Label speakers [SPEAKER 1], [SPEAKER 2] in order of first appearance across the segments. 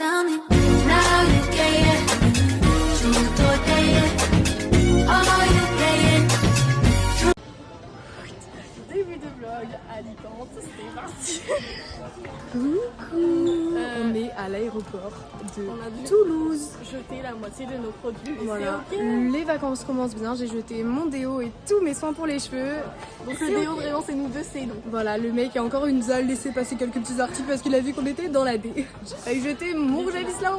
[SPEAKER 1] tell me now you get it. Truth or dare, are you playing?
[SPEAKER 2] Début de vlog à Alicante, c'est parti.
[SPEAKER 3] Coucou. On est à l'aéroport de Toulouse.
[SPEAKER 2] Jeter la moitié de nos produits.
[SPEAKER 3] Voilà,
[SPEAKER 2] C'est ok.
[SPEAKER 3] les vacances commencent bien. J'ai jeté mon déo et tous mes soins pour les cheveux.
[SPEAKER 2] Donc le déo vraiment c'est nous deux, c'est nous.
[SPEAKER 3] Voilà, le mec a encore une a laissé passer quelques petits articles parce qu'il a vu qu'on était dans la D. J'ai jeté mon rouge à lisse là.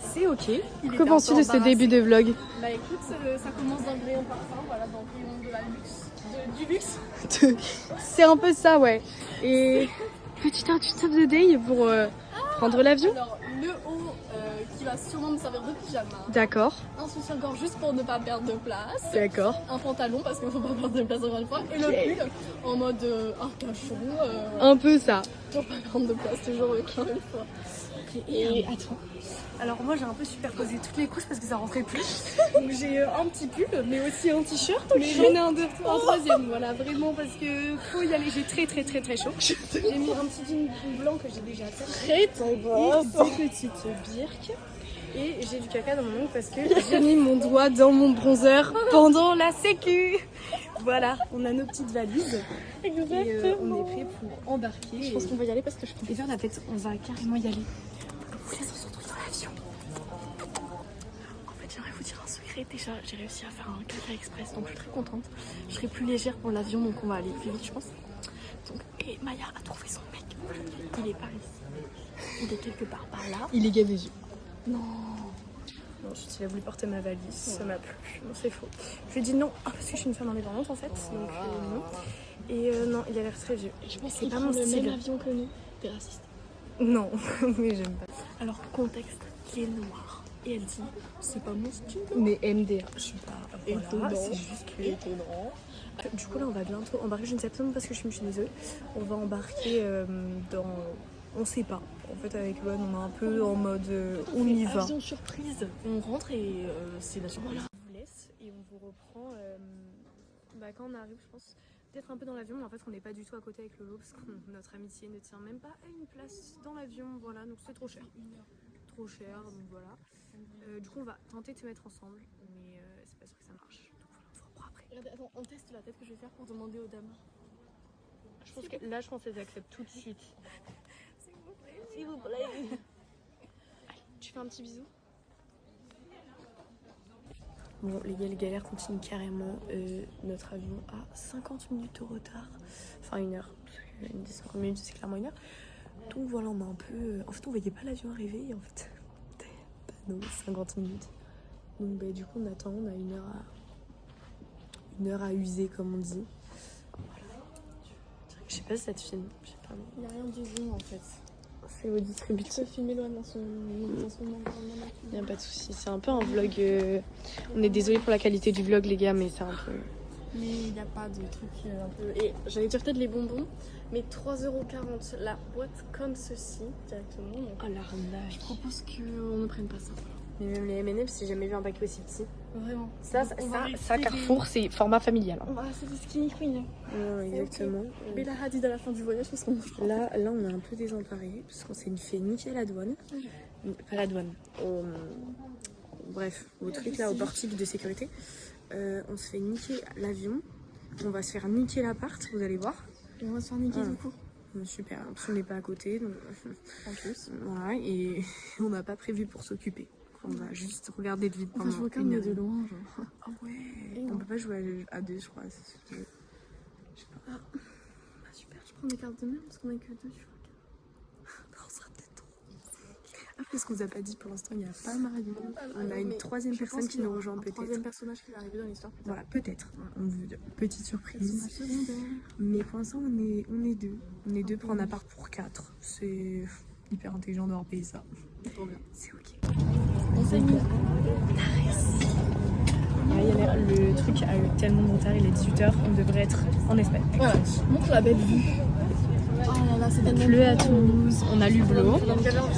[SPEAKER 3] C'est ok. Que penses-tu de ce début de vlog?
[SPEAKER 2] Bah écoute, ça commence dans le rayon parfum, voilà, dans le rayon de la luxe. Du luxe.
[SPEAKER 3] C'est un peu ça, ouais. Et petit outfit of the day pour prendre l'avion.
[SPEAKER 2] Alors le haut qui va sûrement me servir de pyjama.
[SPEAKER 3] D'accord,
[SPEAKER 2] Un soutien-gorge juste pour ne pas perdre de place.
[SPEAKER 3] d'accord.
[SPEAKER 2] Un pantalon parce qu'il ne faut pas perdre de place encore une fois. Et le pull en mode arcachon.
[SPEAKER 3] Un peu ça.
[SPEAKER 2] Pour pas prendre de place, toujours encore une fois.
[SPEAKER 3] Et attends. Alors moi j'ai un peu superposé toutes les couches parce que ça rentrait plus. Donc j'ai un petit pull mais aussi un t-shirt. Mais j'en ai un troisième, voilà, vraiment parce que faut y aller. J'ai très chaud. J'ai mis un petit jean blanc que j'ai déjà très des petites birques. Et j'ai du caca dans mon ongle parce que j'ai mis mon doigt dans mon bronzer pendant la sécu. Voilà, on a nos petites valises.
[SPEAKER 2] Exactement.
[SPEAKER 3] Et on est prêt pour embarquer.
[SPEAKER 2] Je pense qu'on va y aller parce que je
[SPEAKER 3] Et vers la fête, on va carrément y aller. Vous laisse, on se retrouve dans l'avion.
[SPEAKER 2] En fait, j'aimerais vous dire un secret. Déjà, j'ai réussi à faire un caca express, donc je suis très contente. Je serai plus légère pour l'avion, donc on va aller plus vite, je pense. Donc, et Maya a trouvé son mec. Il est par ici. Il est quelque part par là.
[SPEAKER 3] Il est gavé des yeux.
[SPEAKER 2] Non.
[SPEAKER 3] Ensuite, il a voulu porter ma valise, ça m'a plu. Non, c'est faux. Je lui ai dit non, parce que je suis une femme indépendante en fait. Donc non. Et non, il a l'air très vieux.
[SPEAKER 2] Je pense
[SPEAKER 3] C'est
[SPEAKER 2] qu'il
[SPEAKER 3] pas
[SPEAKER 2] prend
[SPEAKER 3] mon
[SPEAKER 2] le
[SPEAKER 3] style.
[SPEAKER 2] même avion que nous. T'es raciste.
[SPEAKER 3] Non, mais j'aime pas.
[SPEAKER 2] Alors, contexte, qui est noir. Et elle dit, c'est pas mon style.
[SPEAKER 3] Mais MDA, je suis pas. Voilà,
[SPEAKER 2] Étonnant.
[SPEAKER 3] c'est juste que. Du coup, là, on va bientôt embarquer. Je ne sais absolument pas ce que je suis désolée. On va embarquer dans. On sait pas. En fait, avec Luan, on est un peu en mode on y va.
[SPEAKER 2] Avion surprise. On rentre et c'est la surprise.
[SPEAKER 3] On vous laisse et on vous reprend quand on arrive, je pense. Peut-être un peu dans l'avion, mais en fait, on n'est pas du tout à côté avec Lolo parce que notre amitié ne tient même pas à une place dans l'avion. Voilà, donc c'est trop cher. Trop cher, donc voilà. Du coup, on va tenter de se mettre ensemble, mais c'est pas sûr que ça marche. Donc voilà, on se reprend après.
[SPEAKER 2] Regardez, attends, on teste la tête que je vais faire pour demander aux dames.
[SPEAKER 3] Je pense que là, je pense qu'elles acceptent tout de suite.
[SPEAKER 2] S'il vous plaît. Allez, tu fais un petit bisou.
[SPEAKER 3] Bon, les galères continuent carrément. Notre avion a 50 minutes de retard. Enfin, 1 heure. Une dit 50 minutes, c'est clairement 1 heure. Donc voilà, on a un peu. En fait, on voyait pas l'avion arriver. Et en fait, pas nos 50 minutes. Donc, bah, du coup, on attend. On a 1 heure à user, comme on dit. Voilà. Je sais pas si ça te filme. Je sais pas.
[SPEAKER 2] Il n'y a rien du zoom en fait.
[SPEAKER 3] C'est au distributeur.
[SPEAKER 2] Tu peux filmer loin dans son moment.
[SPEAKER 3] Il n'y a pas de souci. C'est un peu un vlog. On est désolé pour la qualité du vlog, les gars, mais c'est un peu.
[SPEAKER 2] Mais il n'y a pas de truc un peu. Et j'allais dire peut-être les bonbons, mais 3,40€ la boîte comme ceci directement. Donc,
[SPEAKER 3] Oh l'arnaque.
[SPEAKER 2] je propose qu'on ne prenne pas ça.
[SPEAKER 3] Mais même les M&M's, j'ai jamais vu un paquet aussi petit.
[SPEAKER 2] Vraiment.
[SPEAKER 3] Ça
[SPEAKER 2] On va
[SPEAKER 3] Carrefour, c'est format familial.
[SPEAKER 2] On va c'est des skinny queen.
[SPEAKER 3] Exactement.
[SPEAKER 2] Mais la Hadid à la fin du voyage, parce qu'on
[SPEAKER 3] Là, on est un peu désemparés parce qu'on s'est fait niquer la douane. Pas la douane. Bref, au truc là, au portique de sécurité. On se fait niquer l'avion. On va se faire niquer l'appart, vous allez voir.
[SPEAKER 2] Et on va se faire niquer du coup.
[SPEAKER 3] Super, en plus on n'est pas à côté. Donc...
[SPEAKER 2] En plus.
[SPEAKER 3] Voilà, et on n'a pas prévu pour s'occuper. On va juste regarder le vide pendant
[SPEAKER 2] je vois quand
[SPEAKER 3] une
[SPEAKER 2] même
[SPEAKER 3] heure.
[SPEAKER 2] de loin, genre.
[SPEAKER 3] Ah ouais. On peut pas jouer à deux, je crois. Je sais pas.
[SPEAKER 2] Bah, super, je prends mes cartes de même parce qu'on a que 2, tu vois.
[SPEAKER 3] On sera peut-être trop. Après, ce qu'on vous a pas dit pour l'instant, il n'y a pas Marion. On a une 3e personne qui nous rejoint peut-être.
[SPEAKER 2] 3e personnage qui va arriver dans l'histoire.
[SPEAKER 3] Voilà, peut-être. On vous dit petite surprise.
[SPEAKER 2] Secondaire.
[SPEAKER 3] Mais pour l'instant, on est deux. On est deux pour un appart pour 4. C'est hyper intelligent d'avoir payé ça.
[SPEAKER 2] Trop bien.
[SPEAKER 3] C'est ok.
[SPEAKER 2] On s'est mis.
[SPEAKER 3] Le truc a eu tellement de retard, il est 18h, on devrait être en Espagne.
[SPEAKER 2] Voilà, montre la belle vue. Oh là là, c'est tellement
[SPEAKER 3] Il pleut à Toulouse, on a l'hublot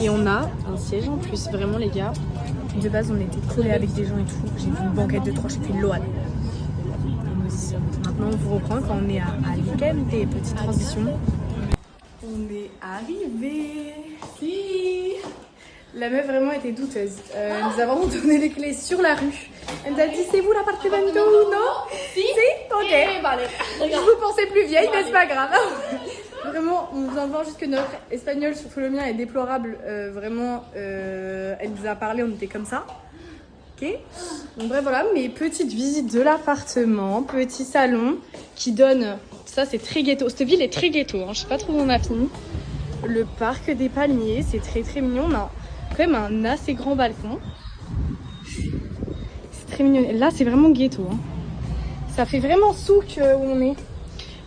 [SPEAKER 3] et on a un siège en plus. Vraiment, les gars, de base, on était collés avec des gens et tout. J'ai vu une banquette de 3, j'ai fait Loan. Maintenant, on vous reprend quand on est à Alicante. Petite transition. On est arrivé. Si. La meuf vraiment était douteuse. Elle nous a vraiment donné les clés sur la rue. Elle nous a dit c'est vous l'appartement ou non? Si. Ok. Vous pensez plus vieille mais c'est pas grave. Vraiment, on vous en voit juste que notre espagnol, surtout le mien, est déplorable. Vraiment, elle nous a parlé, on était comme ça. Ok. Donc bref voilà, mes petites visites de l'appartement, petit salon qui donne. Ça c'est très ghetto. Cette ville est très ghetto. Hein. Je sais pas trop où on a fini. Le parc des palmiers, c'est très très mignon. On a quand même un assez grand balcon. C'est très mignon. Là c'est vraiment ghetto. Hein. Ça fait vraiment souk où on est.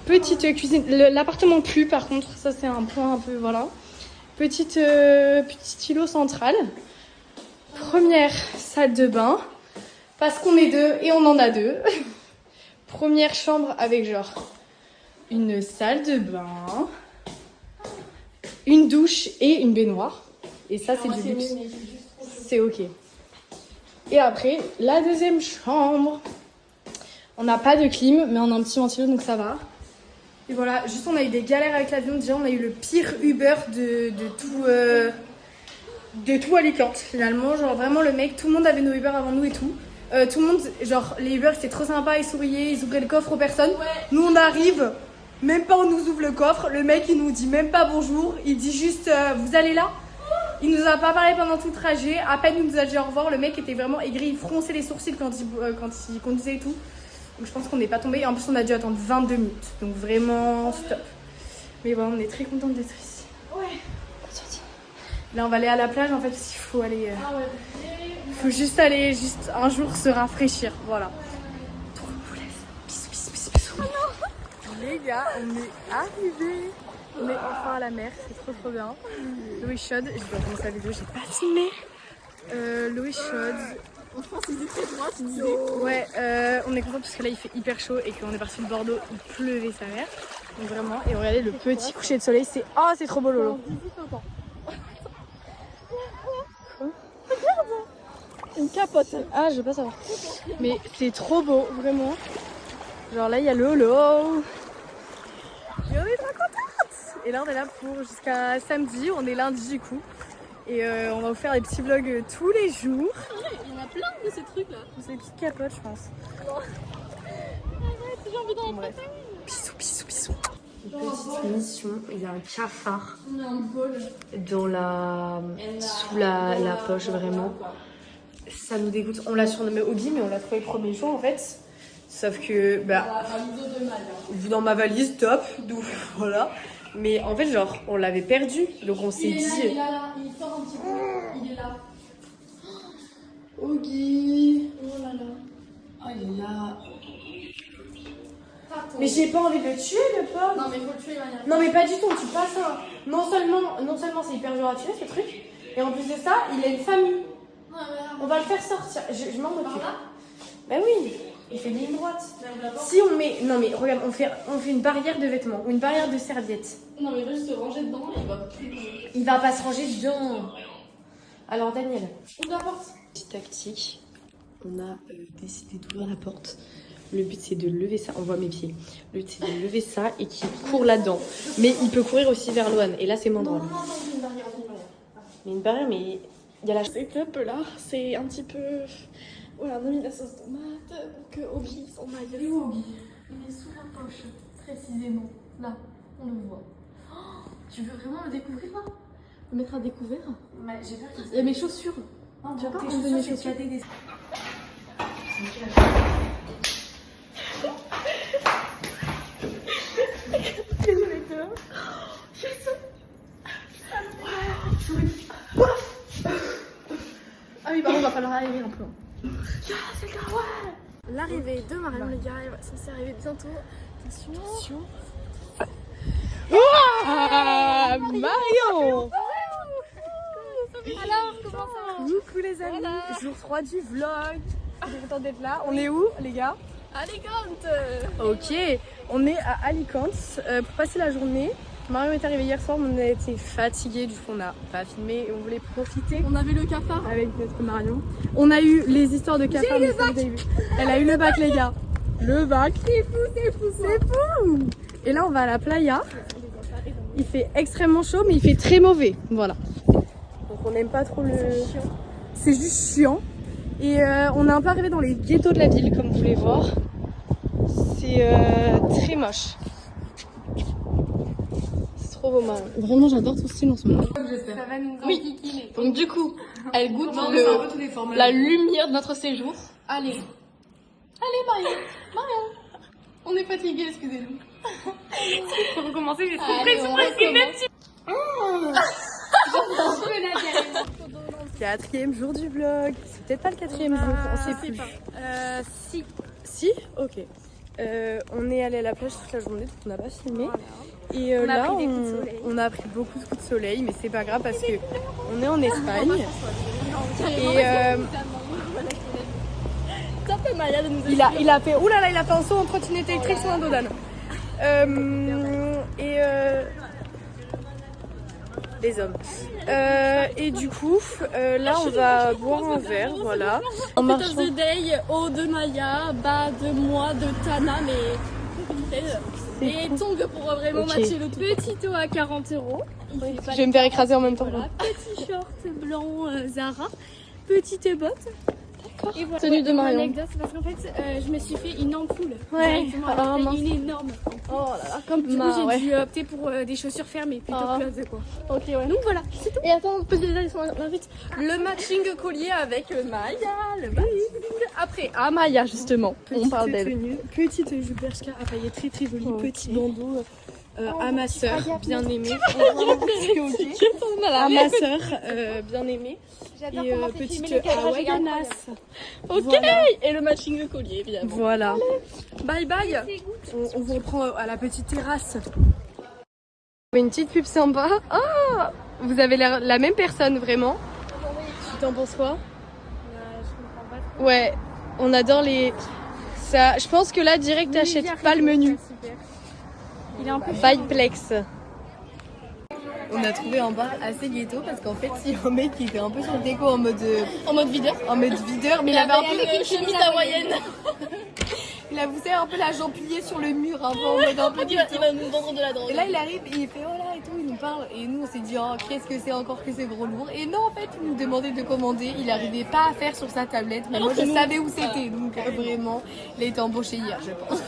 [SPEAKER 3] Petite cuisine. L'appartement pue par contre. Ça c'est un point un peu voilà. Petit îlot central. Première salle de bain. Parce qu'on est deux et on en a deux. Première chambre avec genre une salle de bain, une douche et une baignoire. Et ça, c'est du luxe. C'est ok. Et après, la deuxième chambre. On n'a pas de clim, mais on a un petit ventilo, donc ça va. Et voilà, juste on a eu des galères avec l'avion. Déjà, on a eu le pire Uber de tout Alicante, finalement. Genre, vraiment, le mec, tout le monde avait nos Uber avant nous et tout. Tout le monde, genre, les Uber, c'était trop sympa, ils souriaient, ils ouvraient le coffre aux personnes. Ouais. Nous, on arrive, même pas on nous ouvre le coffre. Le mec, il nous dit même pas bonjour. Il dit juste, vous allez là? Il nous a pas parlé pendant tout le trajet. À peine il nous a dit au revoir. Le mec était vraiment aigri, il fronçait les sourcils quand il conduisait et tout. Donc je pense qu'on n'est pas tombé. Et en plus, on a dû attendre 22 minutes. Donc vraiment, stop. Mais bon, on est très contente d'être ici. Ouais. Là, on va aller à la plage en fait, parce qu'il faut aller. Il faut juste aller, juste un jour se rafraîchir. Voilà. Trop vous laisse. Bisous, bisous, bisous, bisous. Oh non. Les gars, on est arrivés. On est enfin à la mer, c'est trop trop bien. L'eau est chaude. Je dois commencer la vidéo, j'ai pas filmé. L'eau est chaude.
[SPEAKER 2] En France, il fait froid, tu disais.
[SPEAKER 3] Ouais, on est content parce que là il fait hyper chaud et qu'on est parti de Bordeaux, il pleuvait sa mère. Donc vraiment, et regardez le petit coucher de soleil, c'est. Oh, c'est trop beau Lolo. Une capote. Ah, je veux pas savoir. Mais c'est trop beau, vraiment. Genre là, il y a le holo. Et on est trop contente. Et là, on est là pour jusqu'à samedi. On est lundi du coup. Et on va vous faire des petits vlogs tous les jours.
[SPEAKER 2] Il y en a plein de ces trucs là.
[SPEAKER 3] C'est des petites capotes, je pense.
[SPEAKER 2] Arrête, j'ai envie d'en
[SPEAKER 3] Bref. Bisous, bisous, bisous. Petite mission, il y a un cafard dans sous la poche, vraiment. Ça nous dégoûte. On l'a surnommé Hobby, mais on l'a trouvé le premier jour en fait. Sauf que, dans ma valise, top, d'où, voilà. Mais en fait, genre, on l'avait perdu, donc on s'est dit.
[SPEAKER 2] Il est là, il sort un petit peu, il est là.
[SPEAKER 3] Huggy.
[SPEAKER 2] Oh là là.
[SPEAKER 3] Oh, il est là. Mais j'ai pas envie de le tuer, le pauvre.
[SPEAKER 2] Non, mais faut le tuer, Maya.
[SPEAKER 3] Non, mais pas du tout, on tue pas ça. Non seulement c'est hyper dur à tuer ce truc, et en plus de ça, il a une famille.
[SPEAKER 2] Non, mais
[SPEAKER 3] On va le faire sortir. Je m'en occupe.
[SPEAKER 2] là.
[SPEAKER 3] Bah oui, il fait ligne droite. Si on met. Non, mais regarde, on fait une barrière de vêtements ou une barrière de serviettes.
[SPEAKER 2] Non, mais il va juste se ranger dedans et il va.
[SPEAKER 3] Il va pas se ranger dedans. Alors, Daniel.
[SPEAKER 2] Ouvre la porte.
[SPEAKER 3] Petite tactique. On a décidé d'ouvrir la porte. Le but c'est de lever ça, on voit mes pieds. Le but c'est de lever ça et qu'il court là-dedans. Mais il peut courir aussi vers Loane. Et là c'est moins drôle.
[SPEAKER 2] Non, c'est une barrière,
[SPEAKER 3] Mais une barrière, mais il y a la.
[SPEAKER 2] C'est club là, c'est un petit peu. Voilà, on a mis la sauce tomate pour que Obi s'en aille. Il est où Obi? Il est sous la poche, précisément. Là, on le voit. Oh, tu veux vraiment le découvrir là? Le mettre à découvert?
[SPEAKER 3] Ouais, j'ai peur qu'il.
[SPEAKER 2] Il y a mes chaussures.
[SPEAKER 3] Non,
[SPEAKER 2] tu vas pas
[SPEAKER 3] tes
[SPEAKER 2] enlever mes
[SPEAKER 3] chaussures,
[SPEAKER 2] chaussures. Ah oui, pardon, il va falloir aérer un peu.
[SPEAKER 3] C'est le gars, ouais.
[SPEAKER 2] L'arrivée de Marion, les gars, elle va censée arriver bientôt. Attention.
[SPEAKER 3] Ah, Marion.
[SPEAKER 2] Alors, comment ça va?
[SPEAKER 3] Coucou les amis,
[SPEAKER 2] Voilà.
[SPEAKER 3] jour 3 du vlog. Je suis contente d'être là. On est où les gars?
[SPEAKER 2] Alicante.
[SPEAKER 3] Ok, on est à Alicante pour passer la journée. Marion est arrivée hier soir, mais on a été fatigués, du coup on n'a pas filmé et on voulait profiter
[SPEAKER 2] On avait le cafard.
[SPEAKER 3] avec notre Marion. On a eu les histoires de cafard, mais ça, vous avez vu. Elle a eu le bac les gars. Le bac. C'est fou, c'est fou. C'est fou. Et là on va à la playa. Il fait extrêmement chaud, mais il fait très mauvais. Voilà. Donc on n'aime pas trop le... C'est juste chiant. Et on est un peu arrivé dans les ghettos de la ville, comme vous pouvez voir. C'est très moche. C'est trop beau, Marion. Vraiment, j'adore ton style en ce moment.
[SPEAKER 2] Ça va nous enquiquiner. Donc du coup, elle goûte la lumière de notre séjour. Allez. Allez, Marion. On est fatigués, excusez-nous.
[SPEAKER 3] Pour recommencer, j'ai trop Quatrième jour du vlog. C'est peut-être pas le quatrième jour, on sait plus. Si. Si? Ok. On est allé à la plage toute la journée, donc on n'a pas filmé. Et là, on a pris beaucoup de coups de soleil, mais c'est pas grave parce que on est en Espagne. Et il a fait, oulala, il a fait un saut en trottinette électrique sur un dodane. Les hommes. Et du coup, là on va boire un verre, voilà. En marchant.
[SPEAKER 2] The day, haut de Maya, bas de moi, de Tana, mais... Et tongue pour vraiment matcher le tout. Petit eau à 40 €.
[SPEAKER 3] Je vais me faire écraser en même temps.
[SPEAKER 2] Voilà, petit short blanc Zara, petite botte. Et voilà.
[SPEAKER 3] Tenue de Marion.
[SPEAKER 2] Anecdote, c'est parce qu'en fait, je me suis fait une ampoule.
[SPEAKER 3] Ouais.
[SPEAKER 2] Directement, une énorme.
[SPEAKER 3] Oh là là, comme
[SPEAKER 2] Du coup, j'ai dû opter pour des chaussures fermées plutôt close, quoi.
[SPEAKER 3] Ok, ouais.
[SPEAKER 2] Donc voilà, c'est tout.
[SPEAKER 3] Et attends, petit détail sur l'invite. Le matching collier avec Maya. Après, à Maya justement, on parle d'elle.
[SPEAKER 2] Petite jupe Bershka à paillettes très très jolie, petit bandeau
[SPEAKER 3] À ma sœur, bien aimée. À ma sœur, bien aimée.
[SPEAKER 2] J'adore
[SPEAKER 3] Et
[SPEAKER 2] comment c'est
[SPEAKER 3] petite
[SPEAKER 2] filmé, le cadrage est
[SPEAKER 3] Hawaiianas.
[SPEAKER 2] Ok,
[SPEAKER 3] Voilà.
[SPEAKER 2] et le matching collier évidemment.
[SPEAKER 3] Voilà. Bye bye. On vous reprend à la petite terrasse. Une petite pub sympa. Oh, vous avez l'air la même personne vraiment. Tu t'en penses quoi? Ouais, on adore les... Ça, je pense que là, direct, t'achètes pas le menu.
[SPEAKER 2] Il est un peu
[SPEAKER 3] Biplex. On a trouvé un bar assez ghetto parce qu'en fait, il y a un mec qui était un peu sur le déco en mode videur. Mais il avait un peu
[SPEAKER 2] une chemise hawaïenne.
[SPEAKER 3] Il a poussé un peu la jambe pliée sur le mur, un peu en mode un peu
[SPEAKER 2] Il va nous vendre de la drogue.
[SPEAKER 3] Et là, il arrive et il fait oh là et tout, il nous parle. Et nous, on s'est dit oh, qu'est-ce que c'est encore que c'est gros lourd. Et non, en fait, il nous demandait de commander. Il n'arrivait pas à faire sur sa tablette. Mais moi, je savais où c'était. Donc, vraiment, il a été embauché hier, je pense.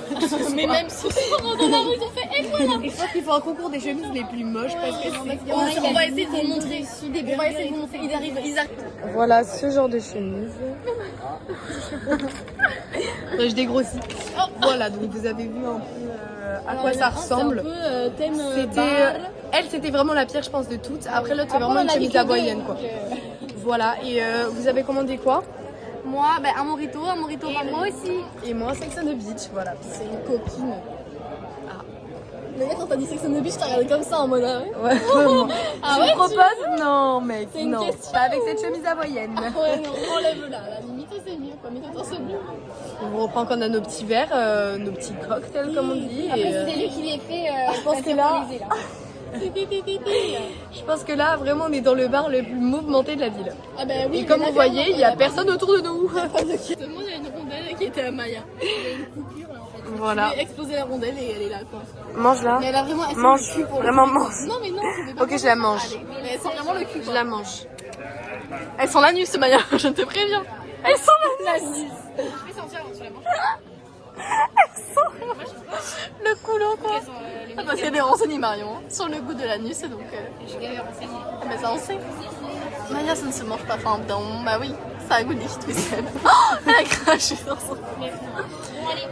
[SPEAKER 2] Mais même ce soir, dans la rue, ils ont fait et voilà.
[SPEAKER 3] Et je pense qu'il faut un concours des chemises les plus moches parce que c'est...
[SPEAKER 2] On va essayer de vous montrer. On va essayer de vous montrer. Ils arrivent.
[SPEAKER 3] Voilà ce genre de chemise. Je dégrossis. Voilà, donc vous avez vu un peu à quoi ça ressemble. C'était vraiment la pire, je pense, de toutes. Après, l'autre, c'est vraiment une chemise hawaïenne, quoi. Voilà, et vous avez commandé quoi?
[SPEAKER 2] Moi, un morito par moi aussi.
[SPEAKER 3] Et moi, Sex on the Beach, voilà.
[SPEAKER 2] C'est une copine. Le mec, quand t'as dit Sex on the Beach, t'as regardé comme ça en mode.
[SPEAKER 3] Ouais, vraiment. Tu me proposes? Non, mec,
[SPEAKER 2] c'est une
[SPEAKER 3] non.
[SPEAKER 2] question.
[SPEAKER 3] Pas avec cette chemise hawaïenne.
[SPEAKER 2] Ouais, non, enlève-la. La limite, c'est mieux, quoi. Mets-toi ce bleu.
[SPEAKER 3] On reprend quand on a nos petits verres, nos petits cocktails, comme on dit.
[SPEAKER 2] C'est lui qui les fait.
[SPEAKER 3] Je pense que là... Je pense que là, vraiment, on est dans le bar le plus mouvementé de la ville.
[SPEAKER 2] Ah bah oui.
[SPEAKER 3] Et comme vous voyez, il n'y a personne autour de nous.
[SPEAKER 2] Tout le monde, il y a une rondelle qui était à Maya. Il y a une coupure là en fait.
[SPEAKER 3] Voilà.
[SPEAKER 2] J'ai explosé la rondelle et elle est là quoi.
[SPEAKER 3] Mange là.
[SPEAKER 2] Mais elle a vraiment. Elle
[SPEAKER 3] Mange.
[SPEAKER 2] sent le cul pour
[SPEAKER 3] Vraiment
[SPEAKER 2] le cul, quoi.
[SPEAKER 3] mange.
[SPEAKER 2] Non mais non. Je vais pas
[SPEAKER 3] Ok, je la mange.
[SPEAKER 2] Allez, mais elle sent vraiment le cul.
[SPEAKER 3] Je
[SPEAKER 2] Quoi.
[SPEAKER 3] la mange. Elle sent l'anus, Maya, je te préviens. Elle sent l'anus.
[SPEAKER 2] Je vais sentir avant tu la manges.
[SPEAKER 3] Elle sent le coulo, quoi. Parce qu'il y a des renseignements, Marion, sur le goût de l'anus, donc...
[SPEAKER 2] Je vais renseigner.
[SPEAKER 3] Mais ça, on sait. Maya, ça ne se mange pas. Enfin, bah oui, ça a goût d'ictuissel. Elle a craché dans son...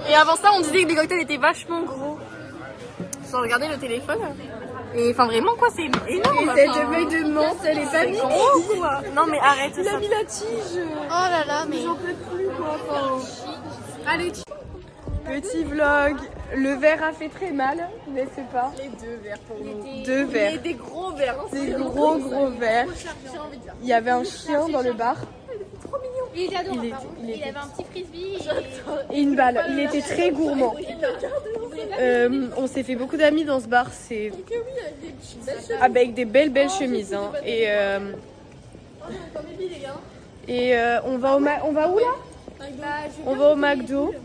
[SPEAKER 3] Et avant ça, on disait que les cocktails étaient vachement gros. Sans regarder le téléphone. Et enfin, vraiment, quoi, c'est énorme.
[SPEAKER 2] Et cette feuille de menthe, elle est pas mise.
[SPEAKER 3] gros, quoi. Non, mais arrête.
[SPEAKER 2] Il a mis la tige.
[SPEAKER 3] Oh là là, mais...
[SPEAKER 2] J'en peux plus quoi. Enfin... Allez,
[SPEAKER 3] Petit vlog. Le verre a fait très mal, n'est-ce pas?
[SPEAKER 2] les deux verres pour nous.
[SPEAKER 3] Deux verres.
[SPEAKER 2] Des gros verres. Hein,
[SPEAKER 3] Des gros verres. Il y avait un chien dans le bar.
[SPEAKER 4] Il était adorable.
[SPEAKER 3] Il était-
[SPEAKER 4] Il avait un petit frisbee.
[SPEAKER 3] Et une balle. Il était très gourmand. On s'est fait beaucoup d'amis dans ce bar. C'est avec des belles chemises. Hein. Et on va où là? On va au McDo.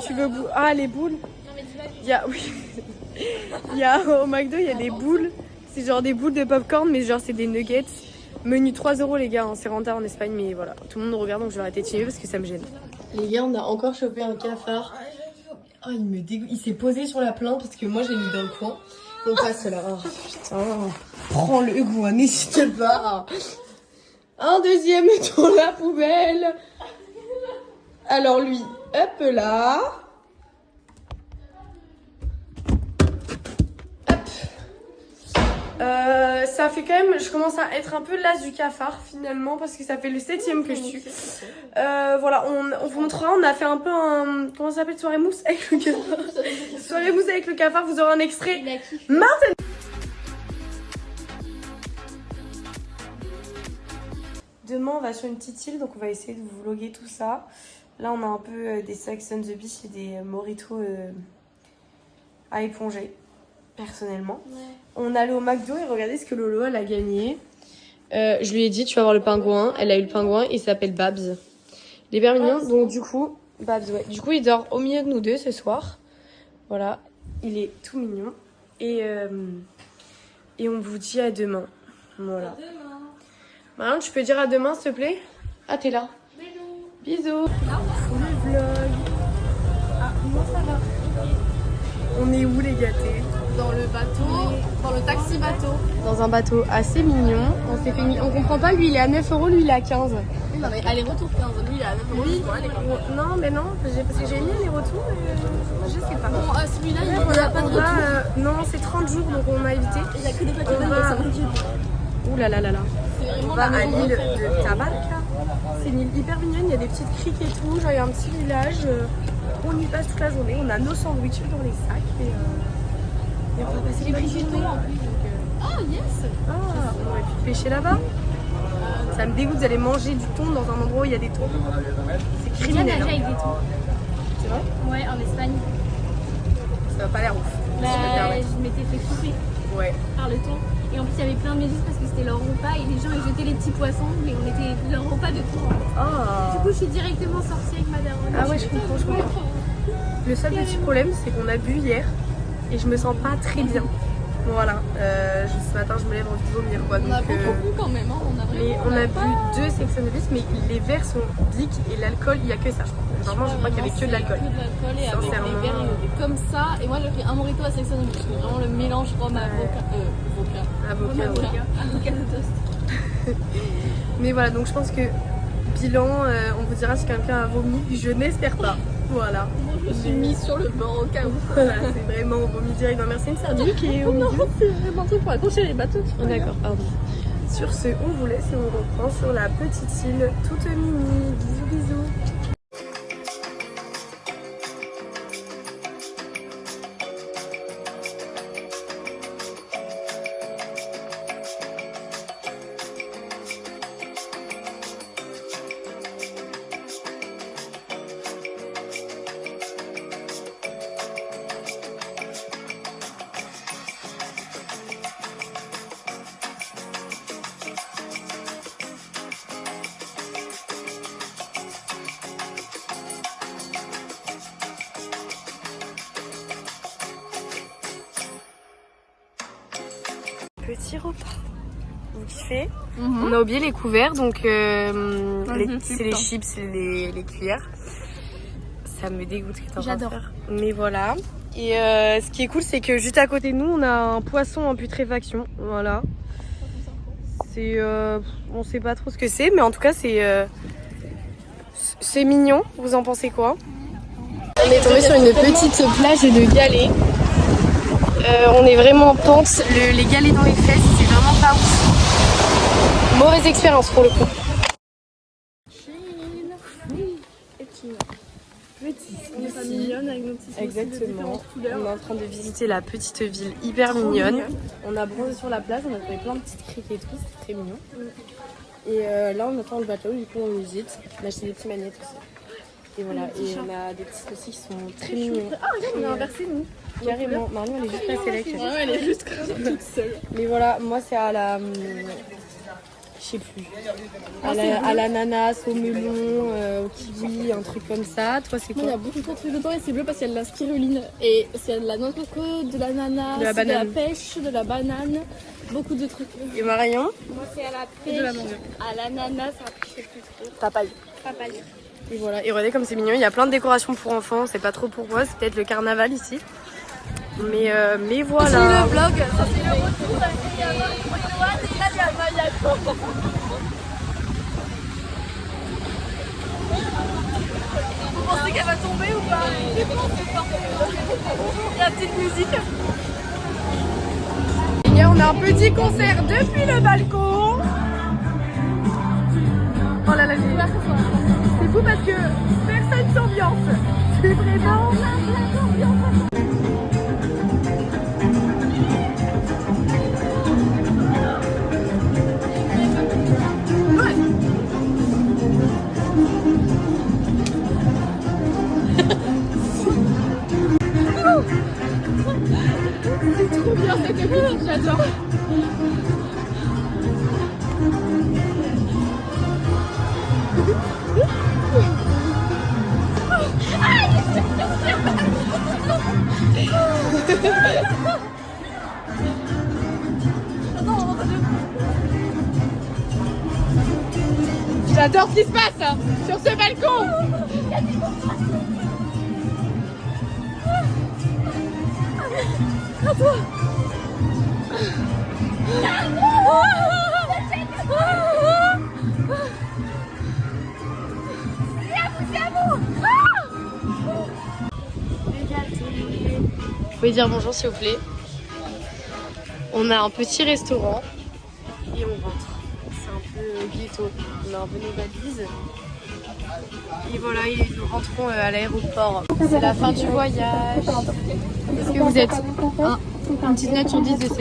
[SPEAKER 3] Tu veux les boules. Il y a au McDo il y a des boules. C'est genre des boules de popcorn mais genre c'est des nuggets Menu 3 € les gars, hein, c'est rentable en Espagne, mais voilà, tout le monde nous regarde donc je vais arrêter de filmer parce que ça me gêne. Les gars, on a encore chopé un cafard. Oh, il me dégoûte. Il s'est posé sur la plante parce que moi je l'ai mis dans le coin. On passe là. Oh, putain. Prends le goût, n'hésite pas. Un deuxième dans la poubelle. Alors lui, hop là. Ça fait quand même, je commence à être un peu lasse du cafard finalement parce que ça fait le 7e que je tue. Voilà, on vous montrera, on a fait un peu un, comment ça s'appelle, soirée mousse avec le cafard. Soirée mousse avec le cafard, vous aurez un extrait maintenant. Demain on va sur une petite île donc on va essayer de vous vlogger tout ça. Là on a un peu des Sex on the Beach et des mojitos à éponger. Personnellement. Ouais. On est allé au McDo et regardez ce que Lolo elle a gagné. Je lui ai dit tu vas voir le pingouin. Elle a eu le pingouin et il s'appelle Babs. Il est bien mignon. Donc du coup, Babs ouais. Du coup il dort au milieu de nous deux ce soir. Voilà. Il est tout mignon. Et on vous dit à demain. Voilà. À demain. Marianne, tu peux dire à demain s'il te plaît? Ah t'es là. Bisous. Bisous. Le vlog. Ah moi ça va. On est où les gâtés?
[SPEAKER 2] Dans le bateau, dans le taxi bateau.
[SPEAKER 3] Dans un bateau assez mignon. On s'est fait on comprend pas, lui il est à 9 €, lui il est à 15.
[SPEAKER 2] Oui, non mais aller-retour 15, lui il est à 9 €. Oui.
[SPEAKER 3] Non mais non, parce que j'ai mis les retours et je sais pas.
[SPEAKER 2] Bon, celui-là il n'y a pas de retour.
[SPEAKER 3] Non, c'est 30 jours donc on a évité.
[SPEAKER 2] Il n'y a que des paquets de
[SPEAKER 3] Ouh là là là là.
[SPEAKER 2] C'est
[SPEAKER 3] on va à l'île de Tabarca. C'est une île hyper mignonne, il y a des petites criques et tout. Genre il y a un petit village. On y passe toute la journée. On a nos sandwichs dans les sacs et on va passer les criques en plus.
[SPEAKER 2] Oh yes.
[SPEAKER 3] Ah, on aurait pu pêcher là-bas. Ça me dégoûte d'aller manger du thon dans un endroit où il y a des thons. C'est criminel.
[SPEAKER 4] J'ai avec des thons.
[SPEAKER 3] C'est vrai?
[SPEAKER 4] Ouais, en Espagne.
[SPEAKER 3] Ça va pas l'air ouf.
[SPEAKER 4] Bah, je m'étais fait couper par le thon. Et en plus, il y avait plein de méduses parce que c'était leur repas et les gens ils jetaient les petits poissons, mais on était leur repas de thon.
[SPEAKER 3] Oh.
[SPEAKER 4] Du coup, je suis directement sortie avec ma daronne.
[SPEAKER 3] Ah ouais, je comprends. Le seul petit problème, c'est qu'on a bu hier et je me sens pas très bien. Voilà, ce matin je me lève envie de vomir quoi.
[SPEAKER 2] On a beaucoup bu quand même, hein.
[SPEAKER 3] On a bu 2 Sex and the Beach, mais les verres sont dick et l'alcool, il y a que ça je crois. Vraiment, je crois qu'il y avait que de l'alcool.
[SPEAKER 2] Et avec des verres comme ça, et moi j'ai pris un mojito à Sex and the Beach. Vraiment le mélange rhum avocat de toast.
[SPEAKER 3] Mais voilà, donc je pense que bilan, on vous dira si quelqu'un a vomi, je n'espère pas. Voilà.
[SPEAKER 2] Moi je me suis mise sur le bord au cas où.
[SPEAKER 3] Voilà, c'est vraiment on vomit direct. Merci une sardine qui est au milieu.
[SPEAKER 2] Non, c'est vraiment un truc pour accrocher les bateaux.
[SPEAKER 3] D'accord, pardon. Sur ce, on vous laisse et on reprend sur la petite île toute mimi. Bisous, bisous. Petit repas. Vous kiffez? On a oublié les couverts, donc c'est les chips et les cuillères. Ça me dégoûte que t'en
[SPEAKER 2] J'adore.
[SPEAKER 3] faire. Mais voilà. Et ce qui est cool, c'est que juste à côté de nous, on a un poisson en putréfaction. Voilà. C'est, on sait pas trop ce que c'est, mais en tout cas, c'est mignon. Vous en pensez quoi? On est tombé sur une petite plage de galets. On est vraiment en pente, les galets dans les fesses, c'est vraiment pas ouf. Mauvaise expérience pour le coup.
[SPEAKER 2] On est pas mignonne avec nos petits.
[SPEAKER 3] Exactement. On est en train de visiter la petite ville hyper mignonne. On a bronzé sur la plage, on a trouvé plein de petites criques et tout, c'est très mignon. Et là on attend le bateau, du coup on visite. On a acheté des petits magnettes aussi. Et voilà, et on a des petits aussi qui sont très mignons.
[SPEAKER 2] Ah regarde, on a inversé nous.
[SPEAKER 3] Carrément, Marion elle est juste passée là.
[SPEAKER 2] Ouais, elle est juste toute seule.
[SPEAKER 3] Mais voilà, moi c'est à la... je sais plus. À l'ananas, au melon, au kiwi, un truc comme ça. Toi c'est quoi?
[SPEAKER 2] Il y a beaucoup trop de trucs dedans et c'est bleu parce qu'il y a de la spiruline. Et c'est de la noix de coco, de l'ananas, de la pêche, de la banane.
[SPEAKER 4] beaucoup de trucs.
[SPEAKER 2] Et Marion?
[SPEAKER 4] Moi, c'est à la pêche,
[SPEAKER 3] de la mangue.
[SPEAKER 4] à l'ananas, après, je sais plus trop.
[SPEAKER 2] Papaye.
[SPEAKER 4] Papaye.
[SPEAKER 2] Et voilà, et regardez comme c'est mignon, il y a plein de décorations pour enfants, c'est pas trop pour moi, c'est peut-être le carnaval ici. Mais voilà.
[SPEAKER 3] C'est le vlog. Vous pensez qu'elle va tomber ou pas? Je pense pas. Il y a la petite musique. Les gars, on a un petit concert depuis le balcon. Oh là là, c'est fou parce que personne s'ambiance. C'est vraiment c'est trop bien cette musique, j'adore. J'adore ce qui se passe hein, sur ce balcon. À toi.
[SPEAKER 2] Vous pouvez dire bonjour s'il vous plaît. On a un petit restaurant et on rentre. C'est un peu ghetto. On a un peu nos valises. Et voilà, et nous rentrons à l'aéroport. C'est la fin du voyage. Est-ce que vous êtes une petite note sur 10 de cette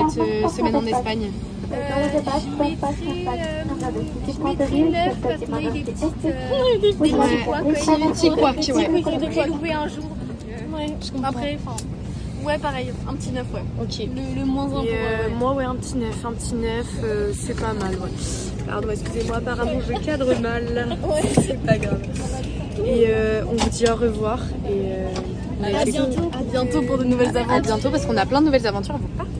[SPEAKER 2] semaine en Espagne?
[SPEAKER 4] Je mettrais 9 parce qu'on a eu des petits couacs. J'ai loupé un jour.
[SPEAKER 2] Ouais, je comprends.
[SPEAKER 3] Après, enfin, ouais, pareil, un petit 9, ouais.
[SPEAKER 2] Ok.
[SPEAKER 3] Le moins 1 pour
[SPEAKER 2] moi, ouais, un petit 9, c'est pas mal, ouais. Pardon, excusez-moi, apparemment je cadre mal. Ouais, c'est pas grave. Et on vous dit au revoir. Et
[SPEAKER 3] à bientôt pour de nouvelles aventures.
[SPEAKER 2] à bientôt parce qu'on a plein de nouvelles aventures à vous partager.